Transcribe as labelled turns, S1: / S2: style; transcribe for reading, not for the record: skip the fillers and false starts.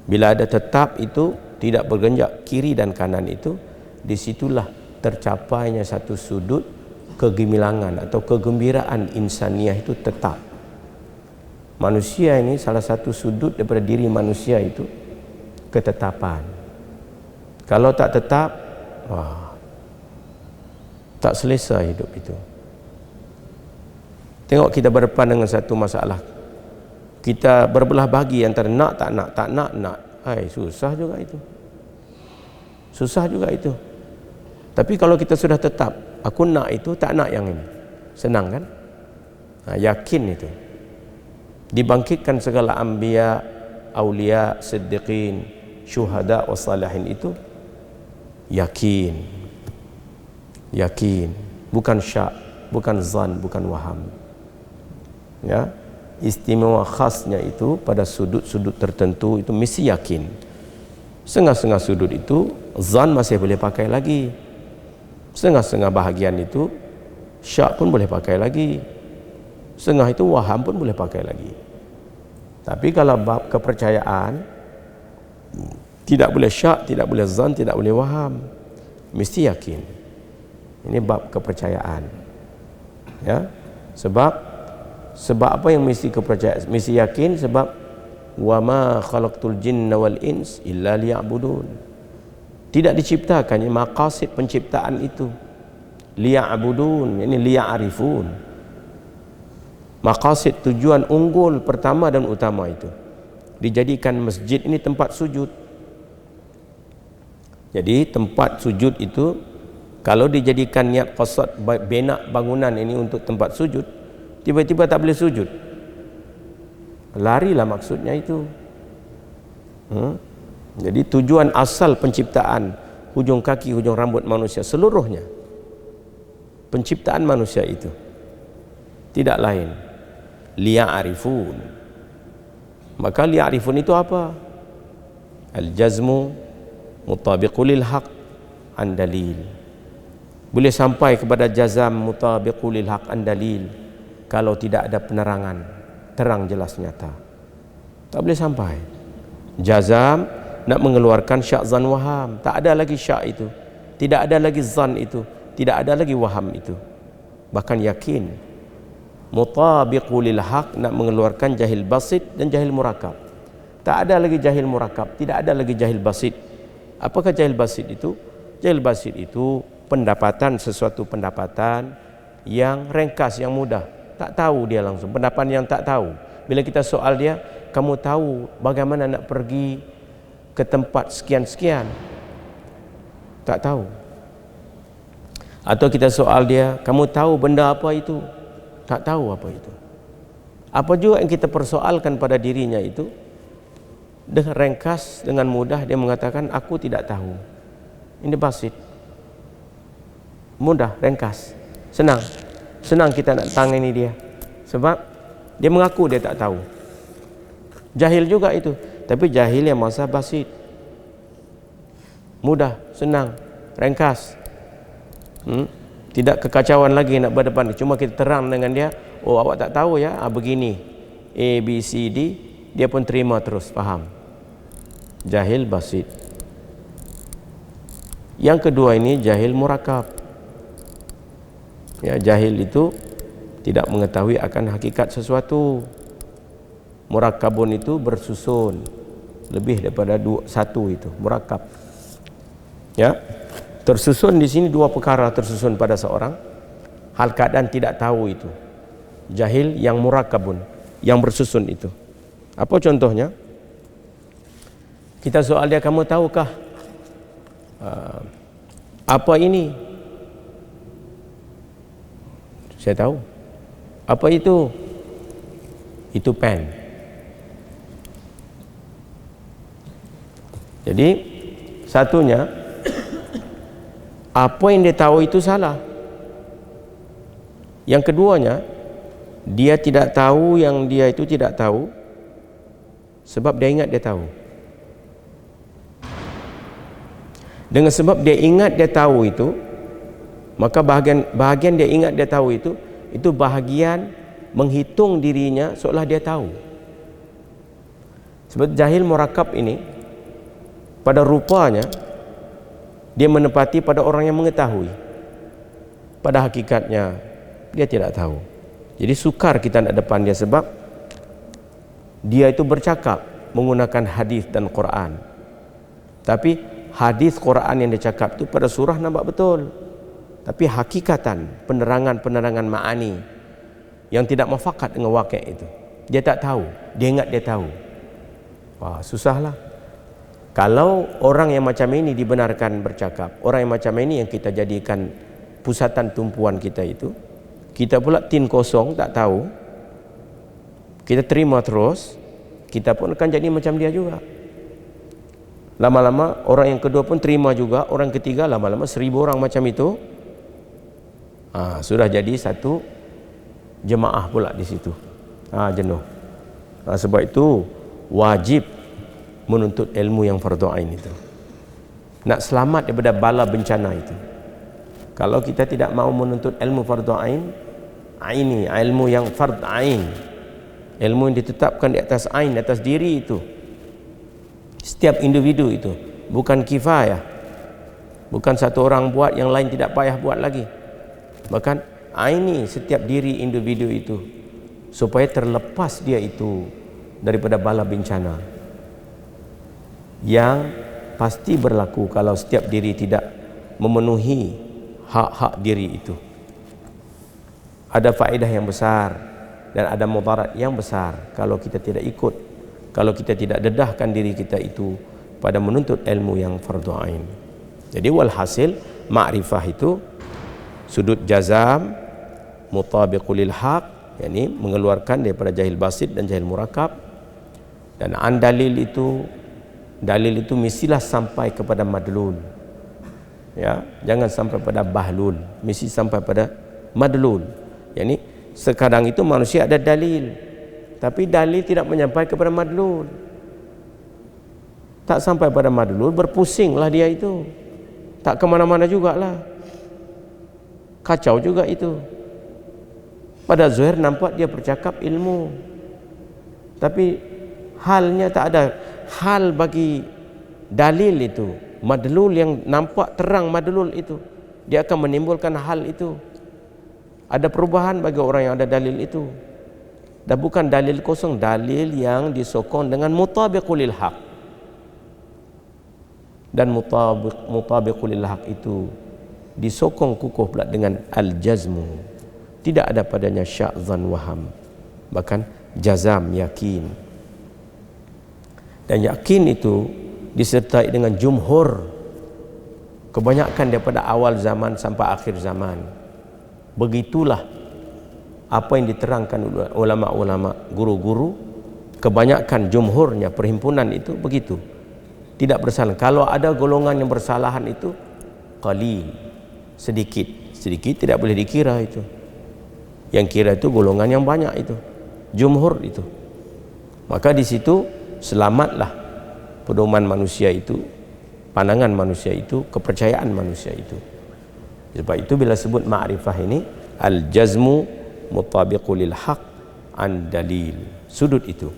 S1: Bila ada tetap itu tidak bergenjak kiri dan kanan itu, disitulah tercapainya satu sudut kegemilangan atau kegembiraan insaniah itu tetap. Manusia ini salah satu sudut daripada diri manusia itu ketetapan. Kalau tak tetap, tak selesai hidup itu. Tengok kita berdepan dengan satu masalah, kita berbelah bagi antara nak tak nak, tak nak nak. Susah juga itu. Susah juga itu. Tapi kalau kita sudah tetap, aku nak itu, tak nak yang ini, senang kan? Yakin itu. Dibangkitkan segala anbiya, aulia, siddiqin, syuhada, wassalihin itu yakin. Yakin, bukan syak, bukan zan, bukan waham. Ya, istimewa khasnya itu pada sudut-sudut tertentu itu mesti yakin. Setengah-setengah sudut itu zan masih boleh pakai lagi. Setengah-setengah bahagian itu syak pun boleh pakai lagi. Setengah itu waham pun boleh pakai lagi. Tapi kalau bab kepercayaan, tidak boleh syak, tidak boleh zan, tidak boleh waham, mesti yakin. Ini bab kepercayaan. Ya, sebab apa yang mesti kepercayaan, mesti yakin, sebab wa ma khalaqtul jinna wal ins illa liya'budun. Tidak diciptakannya maqasid penciptaan itu liya'budun, ini liya'arifun. Maqasid, tujuan unggul pertama dan utama itu dijadikan masjid ini tempat sujud. Jadi tempat sujud itu kalau dijadikan niat qasad bina bangunan ini untuk tempat sujud, tiba-tiba tak boleh sujud, larilah maksudnya itu. Jadi tujuan asal penciptaan hujung kaki, hujung rambut manusia seluruhnya, penciptaan manusia itu tidak lain liya'arifun. Maka liya'arifun itu apa? Al-jazmu mutabiqulil haq an dalil. Boleh sampai kepada jazam mutabiqulil haq an dalil kalau tidak ada penerangan terang jelas nyata, tak boleh sampai. Jazam nak mengeluarkan syak zan waham, tak ada lagi syak itu, tidak ada lagi zan itu, tidak ada lagi waham itu, bahkan yakin. Mutabiqulil haq nak mengeluarkan jahil basit dan jahil murakab, tak ada lagi jahil murakab, tidak ada lagi jahil basit. Apakah jahil basit itu? Jahil basit itu pendapatan, sesuatu pendapatan yang ringkas, yang mudah, tak tahu dia langsung, pendapat yang tak tahu. Bila kita soal dia, kamu tahu bagaimana nak pergi ke tempat sekian-sekian? Tak tahu. Atau kita soal dia, kamu tahu benda apa itu? Tak tahu apa itu. Apa juga yang kita persoalkan pada dirinya itu, dengan ringkas, dengan mudah dia mengatakan aku tidak tahu. Ini basit, mudah, ringkas, senang. Senang kita nak tangani dia, sebab dia mengaku dia tak tahu. Jahil juga itu, tapi jahil yang masa basit, mudah, senang, ringkas. Tidak kekacauan lagi nak berdepan. Cuma kita terang dengan dia, oh awak tak tahu ya, begini A, B, C, D, dia pun terima terus, faham. Jahil basit. Yang kedua ini jahil murakab. Ya, jahil itu tidak mengetahui akan hakikat sesuatu. Murakabun itu bersusun, lebih daripada satu itu murakab. Ya, tersusun di sini dua perkara tersusun pada seorang, hal keadaan tidak tahu itu. Jahil yang murakabun, yang bersusun itu. Apa contohnya? Kita soal dia, kamu tahukah apa ini? Saya tahu. Apa itu? Itu pen. Jadi satunya, apa yang dia tahu itu salah. Yang keduanya, dia tidak tahu yang dia itu tidak tahu, sebab dia ingat dia tahu. Dengan sebab dia ingat dia tahu itu, maka bahagian dia ingat dia tahu itu bahagian menghitung dirinya seolah dia tahu. Sebab jahil murakab ini pada rupanya dia menepati pada orang yang mengetahui, pada hakikatnya dia tidak tahu. Jadi sukar kita nak depan dia sebab dia itu bercakap menggunakan hadis dan Quran, tapi hadis Quran yang dia cakap itu pada surah nampak betul, tapi hakikatan penerangan ma'ani yang tidak mufakat dengan wakil itu dia tak tahu. Dia ingat dia tahu. Wah, susahlah. Kalau orang yang macam ini dibenarkan bercakap, orang yang macam ini yang kita jadikan pusatan tumpuan kita itu, kita pula tin kosong, tak tahu, kita terima terus, kita pun akan jadi macam dia juga. Lama-lama orang yang kedua pun terima juga, orang ketiga, lama-lama 1000 orang macam itu. Sudah jadi satu jemaah pula di situ. Jenuh. Sebab itu wajib menuntut ilmu yang fardu ain itu. Nak selamat daripada bala bencana itu. Kalau kita tidak mau menuntut ilmu fardu ain, ini ilmu yang fard ain, ilmu yang ditetapkan di atas ain, di atas diri itu, setiap individu itu, bukan kifayah, bukan satu orang buat yang lain tidak payah buat lagi, bahkan aini setiap diri individu itu, supaya terlepas dia itu daripada bala bencana yang pasti berlaku kalau setiap diri tidak memenuhi hak-hak diri itu. Ada faedah yang besar dan ada mudarat yang besar kalau kita tidak ikut, kalau kita tidak dedahkan diri kita itu pada menuntut ilmu yang fardu ain. Jadi walhasil ma'rifah itu sudut jazam mutabiqul lil haq, yakni mengeluarkan daripada jahil basit dan jahil murakab. Dan dalil itu mestilah sampai kepada madlul, ya, jangan sampai pada bahlul, mesti sampai pada madlul. Yani sekarang itu manusia ada dalil, tapi dalil tidak menyampai kepada madlul, tak sampai pada madlul, berpusinglah dia itu, tak kemana-mana jugalah, kacau juga itu. Pada zahir nampak dia bercakap ilmu, tapi halnya tak ada hal bagi dalil itu. Madlul yang nampak terang, madlul itu dia akan menimbulkan hal itu. Ada perubahan bagi orang yang ada dalil itu, dan bukan dalil kosong, dalil yang disokong dengan mutabiqul lil haq. Dan mutabiqul lil haq itu disokong kukuh pula dengan al-jazmu, tidak ada padanya syak, zan, waham, bahkan jazam, yakin. Dan yakin itu disertai dengan jumhur, kebanyakan daripada awal zaman sampai akhir zaman. Begitulah apa yang diterangkan oleh ulama-ulama, guru-guru, kebanyakan jumhurnya perhimpunan itu begitu, tidak bersalah. Kalau ada golongan yang bersalahan itu qalil, sedikit tidak boleh dikira itu. Yang kira itu golongan yang banyak itu, jumhur itu. Maka di situ selamatlah pedoman manusia itu, pandangan manusia itu, kepercayaan manusia itu. Sebab itu bila sebut ma'rifah ini, al-jazmu mutabiqul lil haq an dalil, sudut itu.